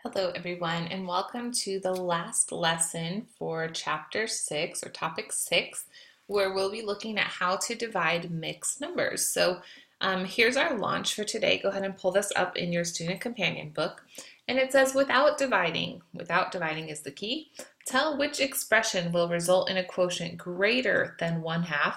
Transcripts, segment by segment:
Hello everyone, and welcome to the last lesson for chapter 6 or topic 6, where we'll be looking at how to divide mixed numbers. Here's our launch for today. Go ahead and pull this up in your student companion book. And it says without dividing is the key. Tell which expression will result in a quotient greater than 1/2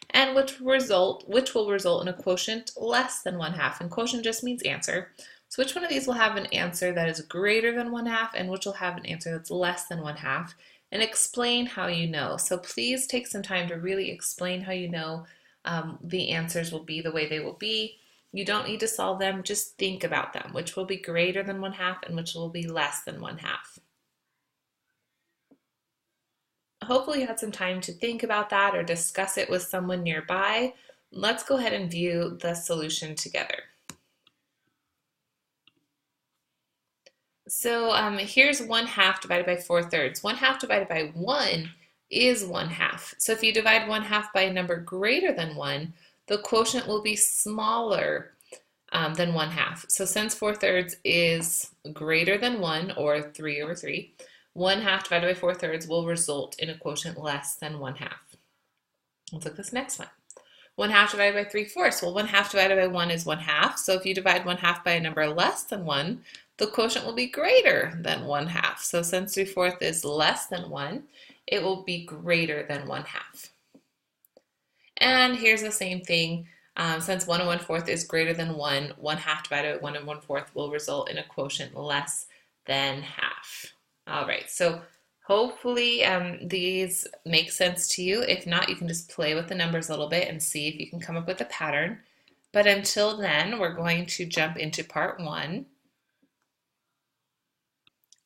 and which will result in a quotient less than 1/2. And quotient just means answer. So which one of these will have an answer that is greater than 1/2 and which will have an answer that's less than 1/2, and explain how you know. So please take some time to really explain how you know the answers will be the way they will be. You don't need to solve them, just think about them. Which will be greater than 1/2 and which will be less than 1/2. Hopefully you had some time to think about that or discuss it with someone nearby. Let's go ahead and view the solution together. So here's 1/2 divided by 4/3. 1/2 divided by 1 is 1/2. So if you divide 1/2 by a number greater than 1, the quotient will be smaller than 1/2. So since 4/3 is greater than 1, or 3/3, 1/2 divided by 4/3 will result in a quotient less than 1/2. Let's look at this next one. 1/2 divided by 3/4. Well, 1/2 divided by 1 is 1/2. So if you divide 1/2 by a number less than 1, the quotient will be greater than 1/2. So since 3/4 is less than 1, it will be greater than 1/2. And here's the same thing. Since 1 1/4 is greater than 1, 1/2 divided by 1 1/4 will result in a quotient less than half. All right, so hopefully these make sense to you. If not, you can just play with the numbers a little bit and see if you can come up with a pattern. But until then, we're going to jump into part 1.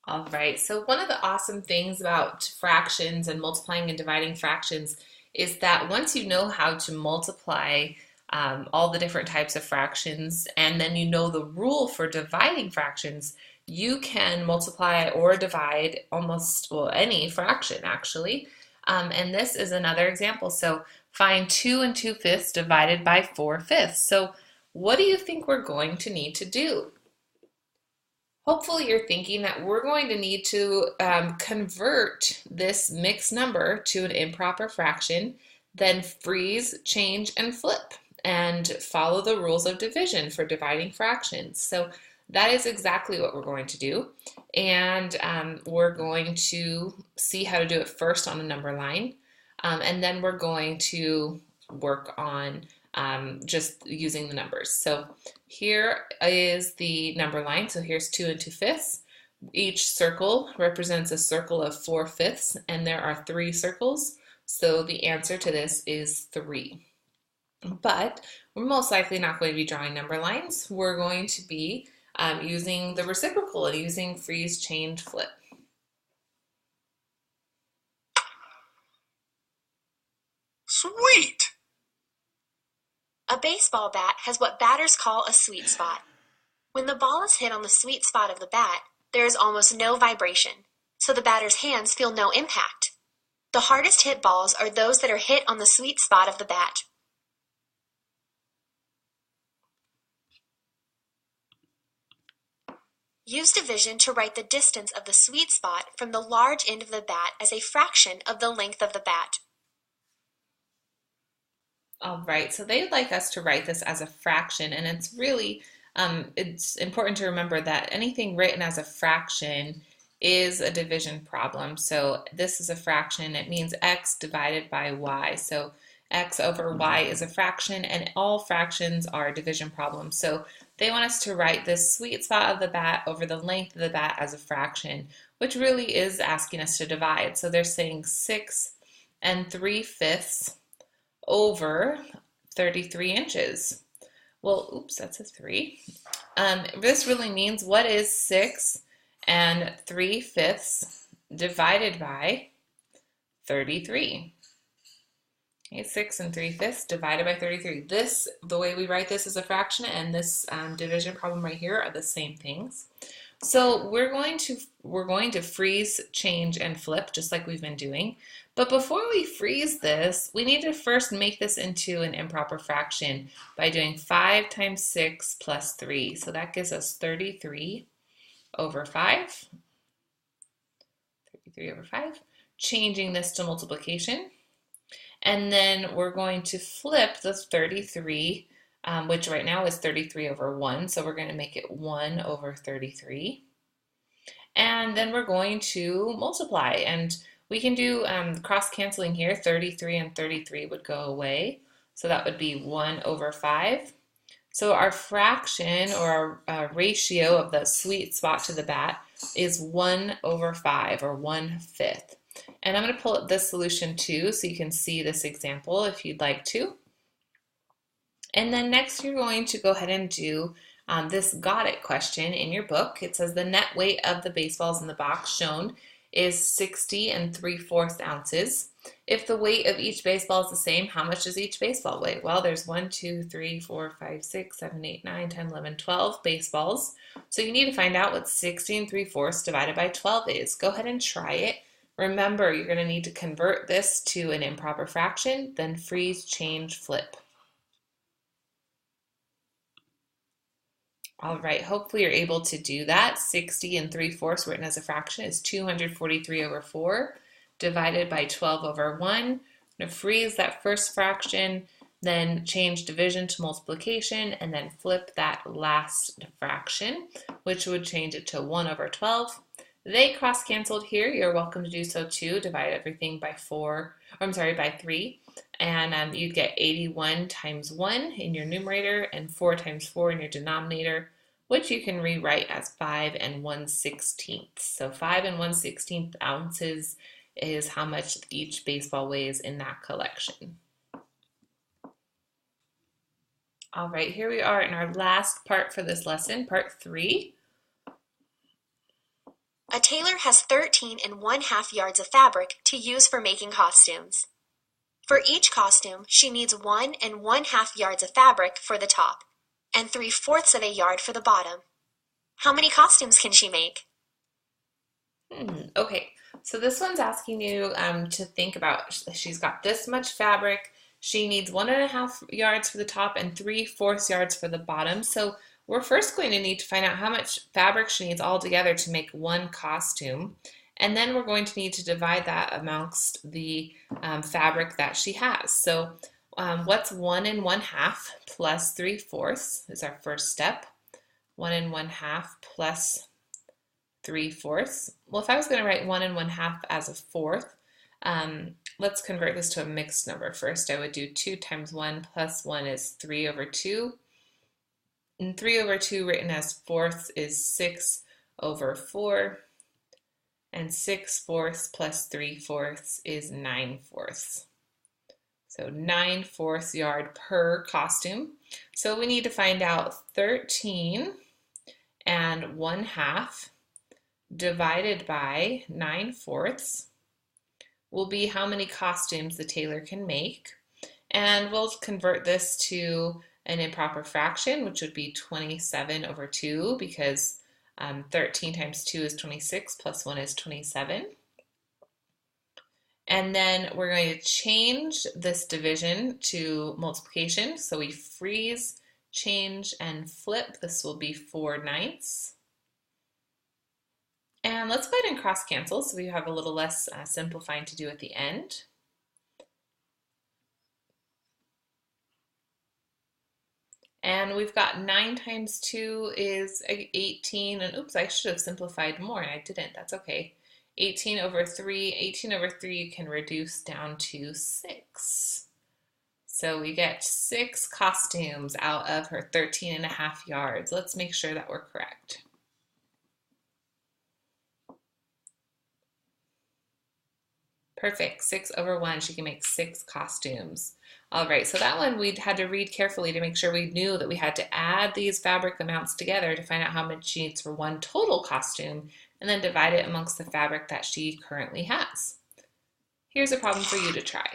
All right, so one of the awesome things about fractions and multiplying and dividing fractions is that once you know how to multiply all the different types of fractions, and then you know the rule for dividing fractions, you can multiply or divide almost, well, any fraction actually. And this is another example. So find 2 2/5 divided by 4/5. So what do you think we're going to need to do? Hopefully you're thinking that we're going to need to convert this mixed number to an improper fraction, then freeze, change, and flip, and follow the rules of division for dividing fractions. So that is exactly what we're going to do. And we're going to see how to do it first on a number line, and then we're going to work on just using the numbers. So here is the number line. So here's 2 2/5. Each circle represents a circle of 4/5, and there are 3 circles. So the answer to this is 3. But we're most likely not going to be drawing number lines. We're going to be using the reciprocal and using freeze, change, flip. Sweet! A baseball bat has what batters call a sweet spot. When the ball is hit on the sweet spot of the bat, there is almost no vibration, so the batter's hands feel no impact. The hardest hit balls are those that are hit on the sweet spot of the bat. Use division to write the distance of the sweet spot from the large end of the bat as a fraction of the length of the bat. All right, so they'd like us to write this as a fraction, and it's really it's important to remember that anything written as a fraction is a division problem. So this is a fraction. It means x divided by y. So x over y is a fraction, and all fractions are division problems. So they want us to write this sweet spot of the bat over the length of the bat as a fraction, which really is asking us to divide. So they're saying 6 3/5 over 33 inches. Well, oops, that's a 3. This really means what is 6 3/5 divided by 33? Okay, 6 3/5 divided by 33. This, the way we write this as a fraction and this division problem right here are the same things. So we're going to freeze, change, and flip just like we've been doing. But before we freeze this, we need to first make this into an improper fraction by doing 5 times 6 plus 3. So that gives us 33. over 5, 33 over 5, changing this to multiplication. And then we're going to flip the 33, which right now is 33 over 1, so we're going to make it 1 over 33. And then we're going to multiply, and we can do cross-canceling here. 33 and 33 would go away, so that would be 1 over 5. So our fraction, or our ratio of the sweet spot to the bat, is 1 over 5, or 1/5. And I'm going to pull up this solution too, so you can see this example if you'd like to. And then next you're going to go ahead and do this got it question in your book. It says the net weight of the baseballs in the box shown is 60 3/4 ounces. If the weight of each baseball is the same, how much does each baseball weigh? Well, there's 1, 2, 3, 4, 5, 6, 7, 8, 9, 10, 11, 12 baseballs. So you need to find out what 60 3/4 divided by 12 is. Go ahead and try it. Remember, you're going to need to convert this to an improper fraction, then freeze, change, flip. All right, hopefully you're able to do that. 60 3/4 written as a fraction is 243 over 4 divided by 12 over 1. I'm going to freeze that first fraction, then change division to multiplication, and then flip that last fraction, which would change it to 1 over 12. They cross-canceled here. You're welcome to do so too. Divide everything by 3. And you'd get 81 times 1 in your numerator and 4 times 4 in your denominator, which you can rewrite as 5 1/16. So 5 1/16 ounces is how much each baseball weighs in that collection. All right, here we are in our last part for this lesson, part 3. A tailor has 13 1/2 yards of fabric to use for making costumes. For each costume, she needs 1 1/2 yards of fabric for the top and 3/4 of a yard for the bottom. How many costumes can she make? Okay, so this one's asking you to think about, she's got this much fabric, she needs 1 1/2 yards for the top and 3/4 yards for the bottom. So we're first going to need to find out how much fabric she needs all together to make one costume. And then we're going to need to divide that amongst the fabric that she has. So what's 1 1/2 plus 3/4 is our first step. 1 1/2 plus 3/4. Well, if I was going to write 1 1/2 as a fourth, let's convert this to a mixed number first. I would do 2 times 1 plus 1 is 3 over 2. And 3 over 2 written as fourths is 6 over 4. And 6/4 plus 3/4 is 9/4. So 9/4 yard per costume. So we need to find out 13 1/2 divided by 9/4 will be how many costumes the tailor can make. And we'll convert this to an improper fraction, which would be 27 over 2, because 13 times 2 is 26, plus 1 is 27. And then we're going to change this division to multiplication. So we freeze, change, and flip. This will be 4/9. And let's go ahead and cross cancel so we have a little less simplifying to do at the end. And we've got 9 times 2 is 18, and oops, I should have simplified more, and I didn't. That's okay. 18 over 3. 18 over 3 you can reduce down to 6. So we get 6 costumes out of her 13 1/2 yards. Let's make sure that we're correct. Perfect. 6 over 1. She can make 6 costumes. All right, so that one we'd had to read carefully to make sure we knew that we had to add these fabric amounts together to find out how much she needs for one total costume, and then divide it amongst the fabric that she currently has. Here's a problem for you to try.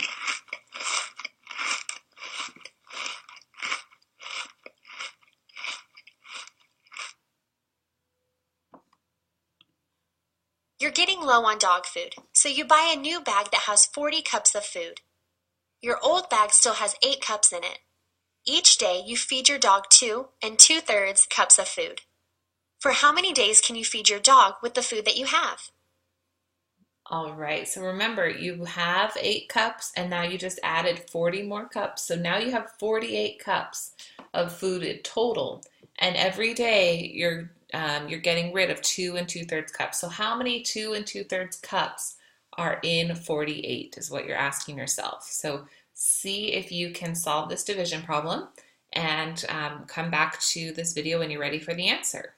You're getting low on dog food, so you buy a new bag that has 40 cups of food. Your old bag still has 8 cups in it. Each day, you feed your dog 2 2/3 cups of food. For how many days can you feed your dog with the food that you have? All right, so remember you have 8 cups and now you just added 40 more cups. So now you have 48 cups of food in total. And every day you're getting rid of 2 and 2/3 cups. So how many 2 and 2/3 cups are in 48 is what you're asking yourself. So see if you can solve this division problem and come back to this video when you're ready for the answer.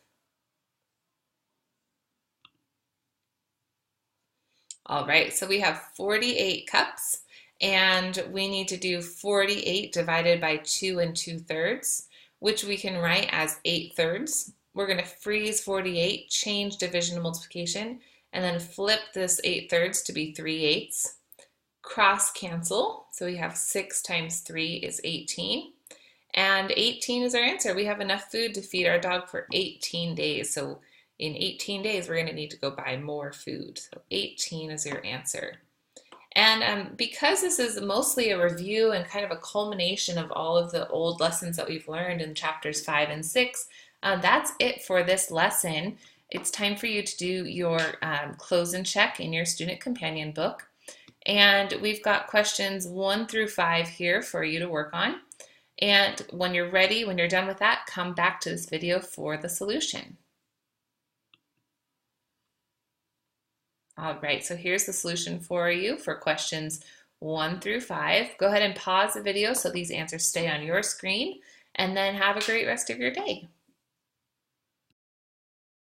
All right, so we have 48 cups and we need to do 48 divided by 2 and 2/3, which we can write as 8/3. We're going to freeze 48, change division to multiplication, and then flip this 8/3 to be 3/8. Cross cancel, so we have 6 times 3 is 18. And 18 is our answer. We have enough food to feed our dog for 18 days. So in 18 days, we're going to need to go buy more food. So 18 is your answer. And because this is mostly a review and kind of a culmination of all of the old lessons that we've learned in chapters 5 and 6, that's it for this lesson. It's time for you to do your close and check in your student companion book. And we've got questions 1 through 5 here for you to work on. And when you're ready, when you're done with that, come back to this video for the solution. All right, so here's the solution for you for questions 1 through 5. Go ahead and pause the video so these answers stay on your screen, and then have a great rest of your day.